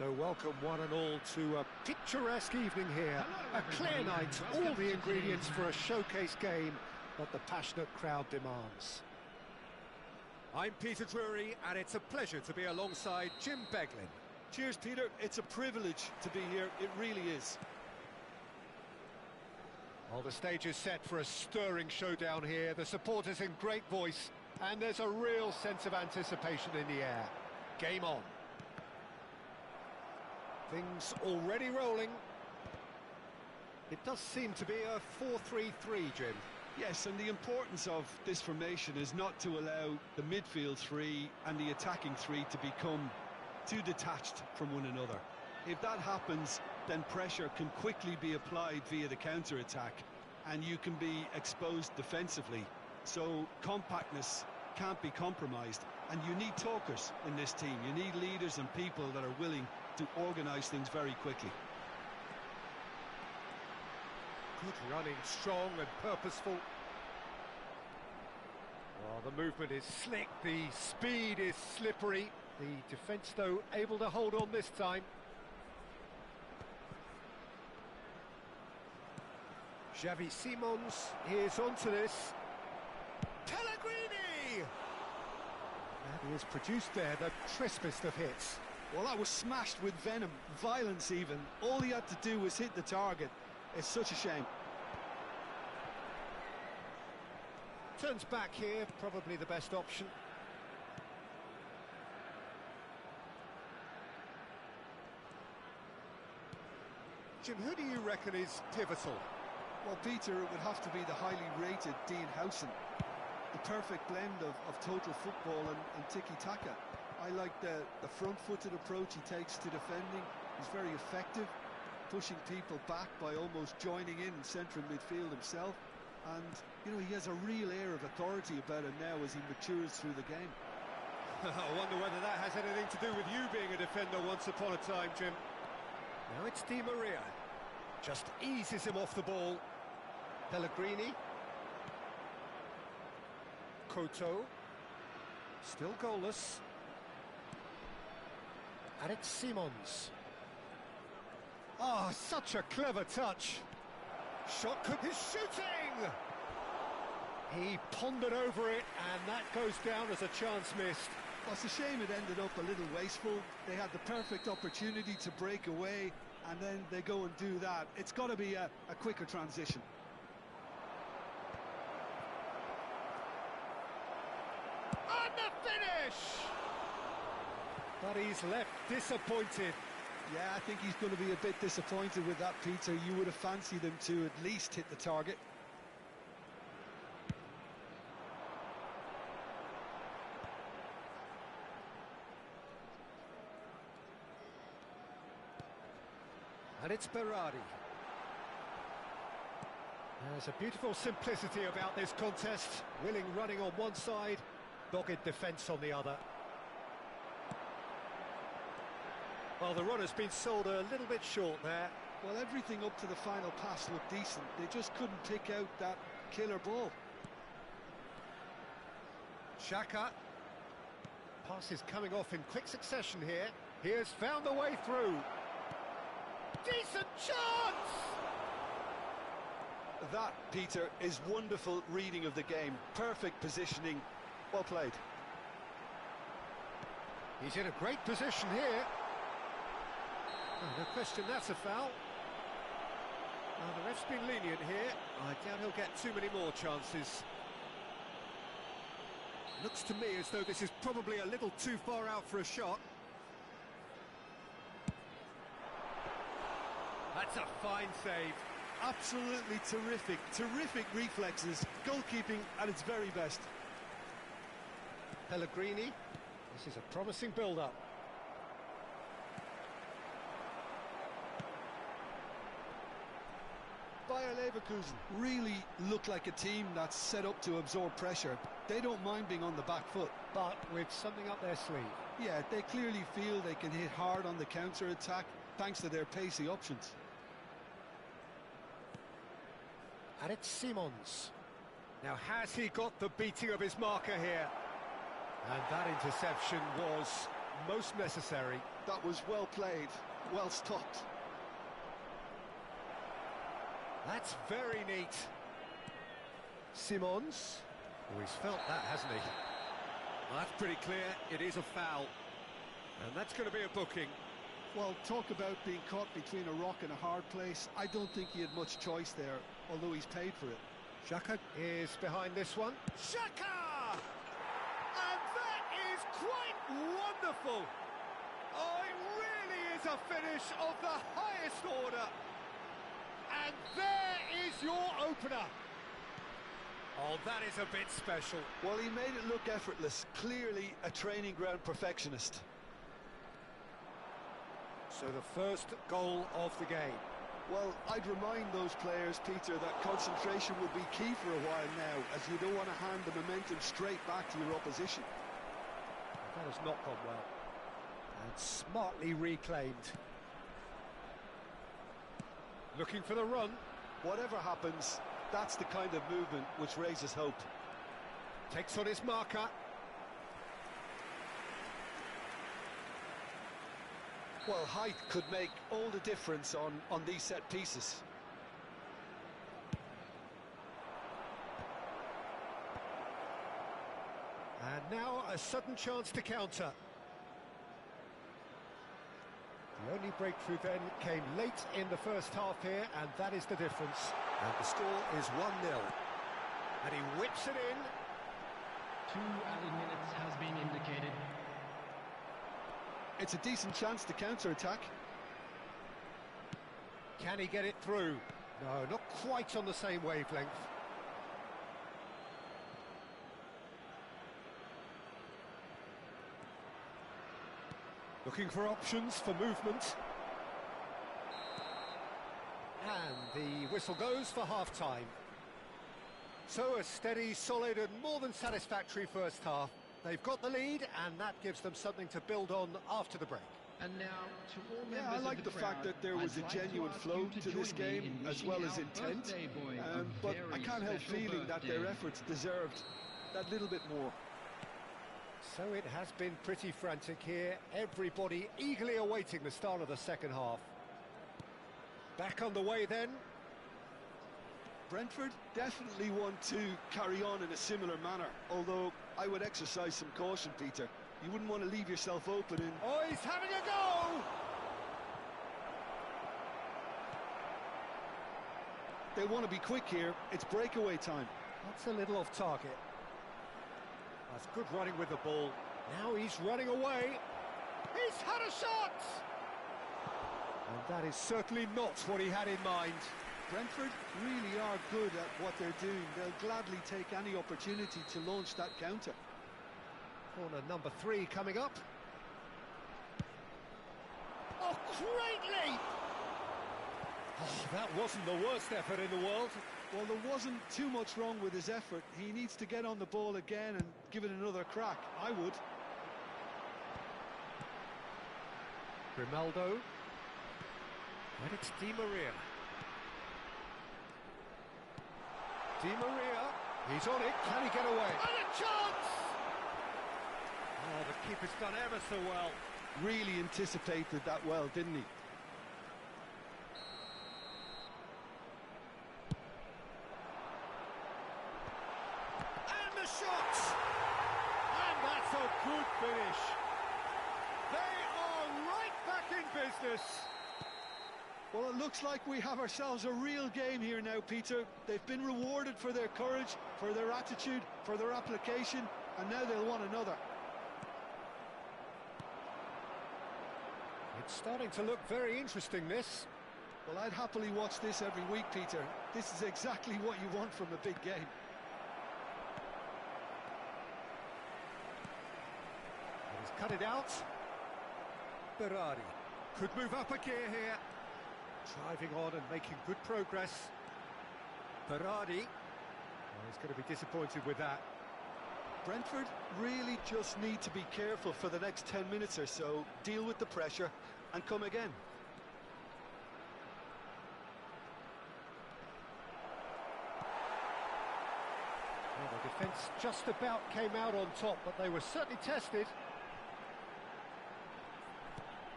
So welcome one and all to a picturesque evening here. A clear night, all the ingredients for a showcase game that the passionate crowd demands. I'm Peter Drury, and it's a pleasure to be alongside Jim Beglin. Cheers, Peter. It's a privilege to be here. It really is. Well, the stage is set for a stirring showdown here. The supporters in great voice, and there's a real sense of anticipation in the air. Game on. Things already rolling. It does seem to be a 4-3-3, Jim. Yes, and the importance of this formation is not to allow the midfield three and the attacking three to become too detached from one another. If that happens, then pressure can quickly be applied via the counter-attack, and you can be exposed defensively. So compactness can't be compromised, and you need talkers in this team. You need leaders and people that are willing to organise things very quickly. Good running, strong and purposeful. Well, the movement is slick, the speed is slippery. The defence, though, able to hold on this time. Xavi Simons is onto this. Pellegrini! And he has produced there the crispest of hits. Well, that was smashed with venom, violence even. All he had to do was hit the target. It's such a shame. Turns back here, probably the best option. Jim, who do you reckon is pivotal? Well, Peter, it would have to be the highly rated Dean Howson. The perfect blend of total football and tiki-taka. I like the front-footed approach he takes to defending. He's very effective, pushing people back by almost joining in central midfield himself. And, you know, he has a real air of authority about him now as he matures through the game. I wonder whether that has anything to do with you being a defender once upon a time, Jim. Now it's Di Maria. Just eases him off the ball. Pellegrini. Koto. Still goalless. And it's Simons. Oh, such a clever touch. Shot could... He's shooting! He pondered over it, and that goes down as a chance missed. Well, it's a shame it ended up a little wasteful. They had the perfect opportunity to break away, and then they go and do that. It's got to be a quicker transition. And the finish! But he's left disappointed. Yeah, I think he's going to be a bit disappointed with that, Peter. You would have fancied him to at least hit the target. And it's Berardi. There's a beautiful simplicity about this contest. Willing running on one side, dogged defence on the other. Well, the run has been sold a little bit short there. Well, everything up to the final pass looked decent. They just couldn't pick out that killer ball. Xhaka. Pass is coming off in quick succession here. He has found the way through. Decent chance! That, Peter, is wonderful reading of the game. Perfect positioning. Well played. He's in a great position here. Oh, no question, that's a foul. Now, the ref's been lenient here. I doubt he'll get too many more chances. Looks to me as though this is probably a little too far out for a shot. That's a fine save. Absolutely terrific. Terrific reflexes. Goalkeeping at its very best. Pellegrini. This is a promising build-up. Bayer Leverkusen really look like a team that's set up to absorb pressure. They don't mind being on the back foot. But with something up their sleeve. Yeah, they clearly feel they can hit hard on the counter-attack thanks to their pacey options. And it's Simons. Now, has he got the beating of his marker here? And that interception was most necessary. That was well played, well stopped. That's very neat. Simons. Oh, he's felt that, hasn't he? Well, that's pretty clear. It is a foul. And that's going to be a booking. Well, talk about being caught between a rock and a hard place. I don't think he had much choice there, although he's paid for it. Xhaka is behind this one. Xhaka! And that is quite wonderful. Oh, it really is a finish of the highest order. And there is your opener. Oh, that is a bit special. Well, he made it look effortless. Clearly a training ground perfectionist. So the first goal of the game. Well, I'd remind those players, Peter, that concentration will be key for a while now, as you don't want to hand the momentum straight back to your opposition. That has not gone well. And smartly reclaimed. Looking for the run. Whatever happens, that's the kind of movement which raises hope. Takes on his marker. Well, height could make all the difference on these set pieces. And now a sudden chance to counter. The only breakthrough then came late in the first half here, and that is the difference. And the score is 1-0. And he whips it in. 2 added minutes has been indicated. It's a decent chance to counter-attack. Can he get it through? No, not quite on the same wavelength. Looking for options for movement. And the whistle goes for half-time. So a steady, solid and more than satisfactory first half. They've got the lead, and that gives them something to build on after the break. And now, to all members I like the fact that there was a genuine flow to this game, as well as intent. But I can't help feeling that their efforts deserved that little bit more. So it has been pretty frantic here. Everybody eagerly awaiting the start of the second half. Back on the way then. Brentford definitely want to carry on in a similar manner, although I would exercise some caution, Peter. You wouldn't want to leave yourself open in... Oh, he's having a go! They want to be quick here. It's breakaway time. That's a little off target. That's good running with the ball. Now he's running away. He's had a shot! And that is certainly not what he had in mind. Brentford really are good at what they're doing. They'll gladly take any opportunity to launch that counter. Corner number 3 coming up. Oh, great leap! Oh, that wasn't the worst effort in the world. Well, there wasn't too much wrong with his effort. He needs to get on the ball again and give it another crack. I would. Grimaldo. And it's Di Maria. Di Maria. He's on it. Can he get away? And a chance! Oh, the keeper's done ever so well. Really anticipated that well, didn't he? And the shot! And that's a good finish. They are right back in business. Well, it looks like we have ourselves a real game here now, Peter. They've been rewarded for their courage, for their attitude, for their application, and now they'll want another. It's starting to look very interesting, this. Well, I'd happily watch this every week, Peter. This is exactly what you want from a big game. He's cut it out. Berardi could move up a gear here. Driving on and making good progress. Berardi. Oh, he's going to be disappointed with that. Brentford really just need to be careful for the next 10 minutes or so, deal with the pressure and come again. Well, the defence just about came out on top, but they were certainly tested.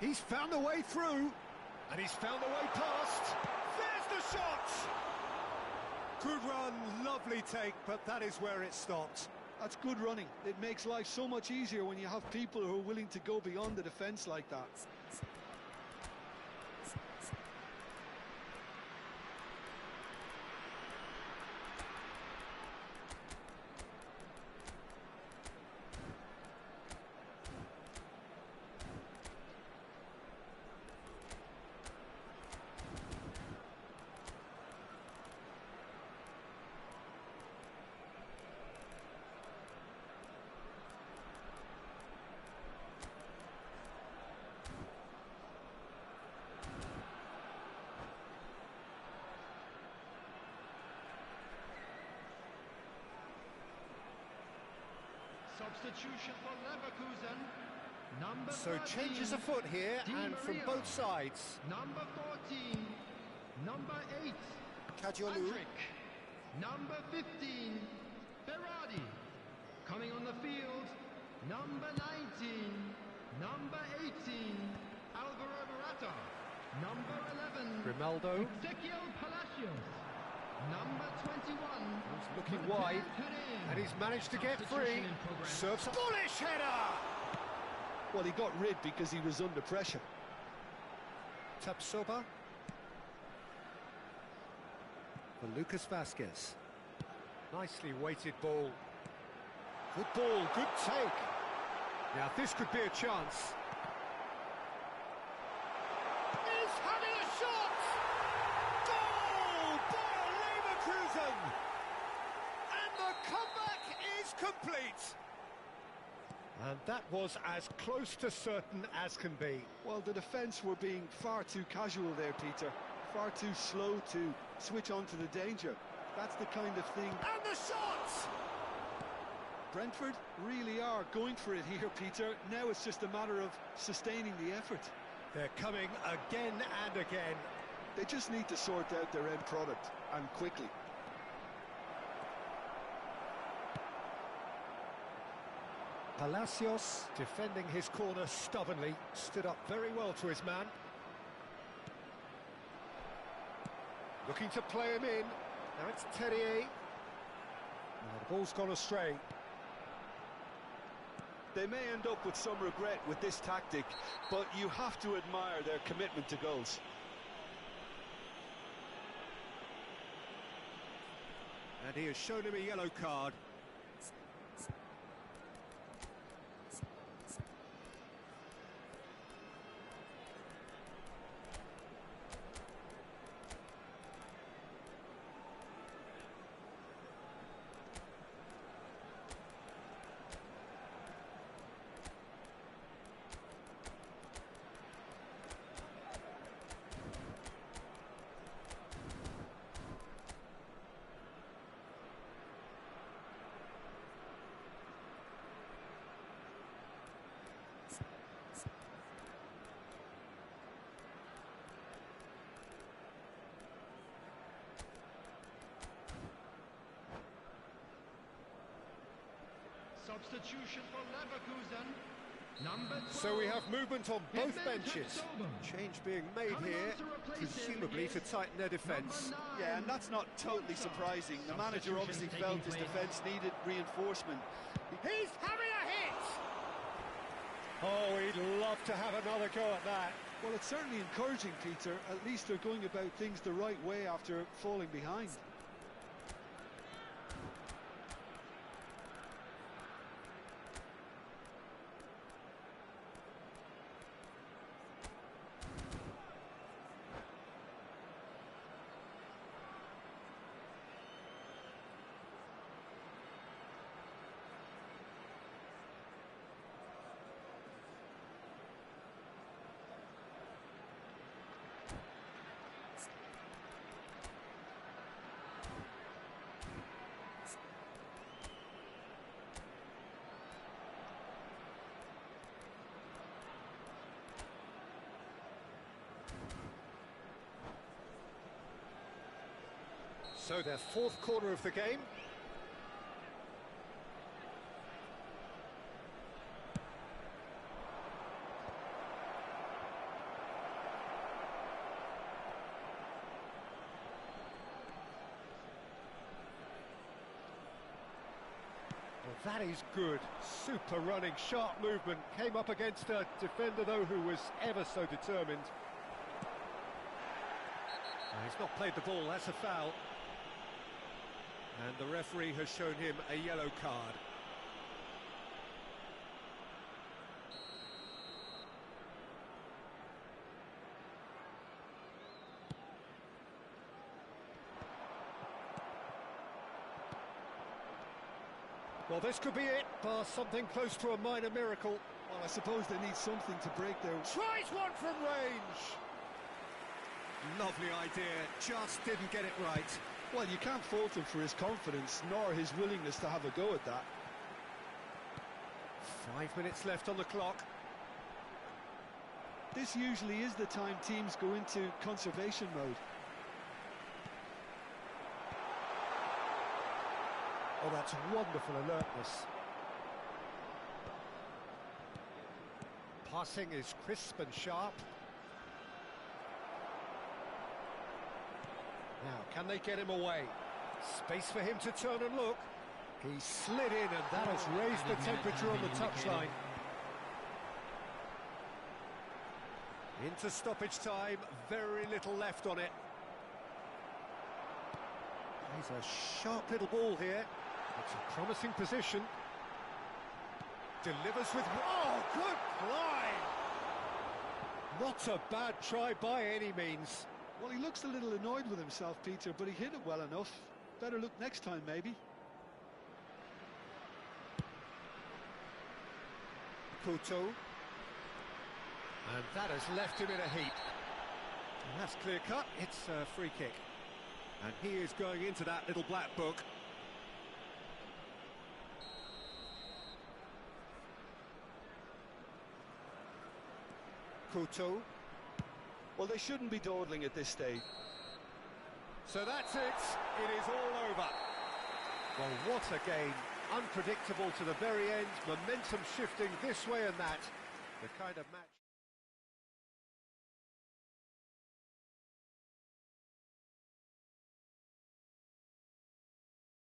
He's found a way through, and he's found a way past. There's the shot! Good run, lovely take, but that is where it stopped. That's good running. It makes life so much easier when you have people who are willing to go beyond the defence like that. Substitution for Leverkusen. Number So 13, changes afoot here, Di and from Maria. both sides. Number 14, number 8, Kajolu. Patrick. Number 15, Berardi. Coming on the field, number 19, number 18, Alvaro Morata. Number 11, Grimaldo. Ezequiel Palacios. Number 21, He's looking wide, and he's managed to get free. Serves a bullish header! Well, he got rid because he was under pressure. Tapsoba. For Lucas Vasquez. Nicely weighted ball. Good ball, good take. Now this could be a chance. He's having a shot! Goal! Bayer Leverkusen! And the comeback is complete. And that was as close to certain as can be. Well, the defence were being far too casual there, Peter. Far too slow to switch on to the danger. That's the kind of thing... And the shot! Brentford really are going for it here, Peter. Now it's just a matter of sustaining the effort. They're coming again and again. They just need to sort out their end product, and quickly. Palacios defending his corner stubbornly, stood up very well to his man. Looking to play him in. Now it's Terrier. Now the ball's gone astray. They may end up with some regret with this tactic, but you have to admire their commitment to goals. And he has shown him a yellow card. Substitution for Leverkusen. Number 12, So we have movement on both Hidmet benches. Tapsoba. Change being made Coming here, on to replace him presumably is to tighten their defence. number 9, Yeah, and that's not totally surprising. The manager obviously felt his defence needed reinforcement. He's having a hit! Oh, he'd love to have another go at that. Well, it's certainly encouraging, Peter. At least they're going about things the right way after falling behind. So their fourth corner of the game. That is good. Super running, sharp movement. Came up against a defender, though, who was ever so determined. He's not played the ball, that's a foul. And the referee has shown him a yellow card. Well, this could be it, bar something close to a minor miracle. Well, I suppose they need something to break their... Tries one from range! Lovely idea, just didn't get it right. Well, you can't fault him for his confidence, nor his willingness to have a go at that. 5 minutes left on the clock. This usually is the time teams go into conservation mode. Oh, that's wonderful alertness. Passing is crisp and sharp. Now, can they get him away? Space for him to turn and look. He slid in, and that has raised the temperature on the touchline. Into stoppage time, very little left on it. He's a sharp little ball here. It's a promising position. Delivers with... Oh, good line! Not a bad try by any means. Well, he looks a little annoyed with himself, Peter, but he hit it well enough. Better look next time, maybe. Couto. And that has left him in a heap. And that's clear cut, it's a free kick. And he is going into that little black book. Couto. Well, they shouldn't be dawdling at this stage. So that's it. It is all over. Well, what a game. Unpredictable to the very end. Momentum shifting this way and that. The kind of match...